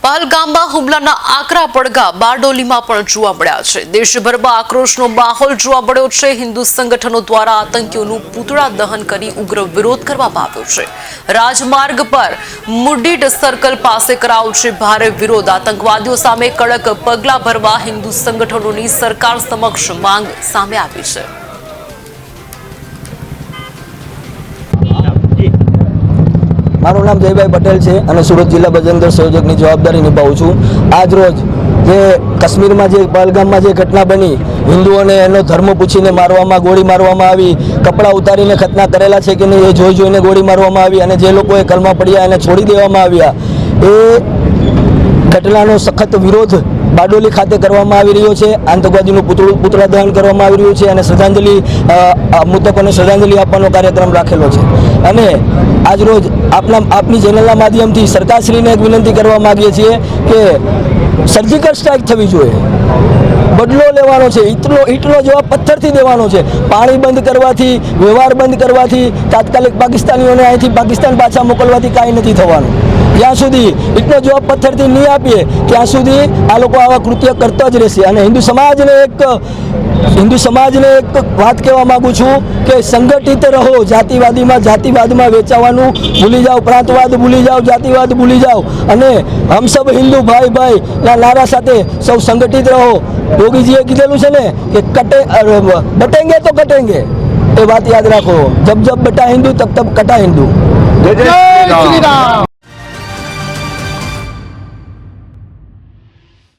પહલગામમાં હુમલાના આકરા પડઘા બારડોલીમાં પણ જોવા મળ્યા છે। દેશભરમાં આક્રોશનો માહોલ જોવા મળ્યો છે। હિન્દુ સંગઠનો દ્વારા આતંકીઓનું પૂતળા દહન કરી ઉગ્ર વિરોધ કરવામાં આવ્યો છે। રાજમાર્ગ પર મુડીટ સર્કલ પાસે કરાયો છે ભારે વિરોધ। આતંકવાદીઓ સામે કડક પગલાં ભરવા હિન્દુ સંગઠનોની સરકાર સમક્ષ માંગ સામે આવી છે। મારું નામ જયભાઈ પટેલ છે અને સુરત જિલ્લા બજરંગ સંયોજકની જવાબદારી નિભાવું છું। આજ રોજ જે કાશ્મીરમાં જે પહલગામમાં જે ઘટના બની, હિન્દુઓને એનો ધર્મ પૂછીને મારવામાં, ગોળી મારવામાં આવી, કપડાં ઉતારીને ખતના કરેલા છે કે નહીં એ જોઈ જોઈને ગોળી મારવામાં આવી અને જે લોકોએ કલમા પડ્યા એને છોડી દેવામાં આવ્યા, એ ઘટનાનો સખત વિરોધ બારડોલી ખાતે કરવામાં આવી રહ્યો છે। આતંકવાદીનું પૂતળા દહન કરવામાં આવી રહ્યું છે અને શ્રદ્ધાંજલિ મૃતકોને શ્રદ્ધાંજલિ આપવાનો કાર્યક્રમ રાખેલો છે। અને આજરોજ આપની ચેનલના માધ્યમથી સરકારશ્રીને એક વિનંતી કરવા માગીએ છીએ કે સર્જિકલ સ્ટ્રાઇક થવી જોઈએ, બદલો લેવાનો છે, ઈંટનો જવાબ પથ્થરથી દેવાનો છે। પાણી બંધ કરવાથી, વ્યવહાર બંધ કરવાથી, તાત્કાલિક પાકિસ્તાનીઓને અહીંથી પાકિસ્તાન પાછા મોકલવાથી કાંઈ નથી થવાનું। જ્યાં સુધી ઈંટનો જવાબ પથ્થરથી નહીં આપીએ ત્યાં સુધી આ લોકો આવા કૃત્ય કરતા જ રહેશે। અને હિન્દુ સમાજને એક વાત કહેવા માગું છું કે સંગઠિત રહો, જાતિવાદમાં વેચાવાનું ભૂલી જાઓ, પ્રાંતવાદ ભૂલી જાઓ, જાતિવાદ ભૂલી જાઓ અને હમ સબ હિન્દુ ભાઈ ભાઈ ના નારા સાથે સૌ સંગઠિત રહો। યોગીજીએ કીધેલું છે ને કે બટેંગે તો કટેંગે, એ વાત યાદ રાખો। જબ જબ બટા હિન્દુ તબ તબ કટા હિન્દુ। જય શ્રી રામ।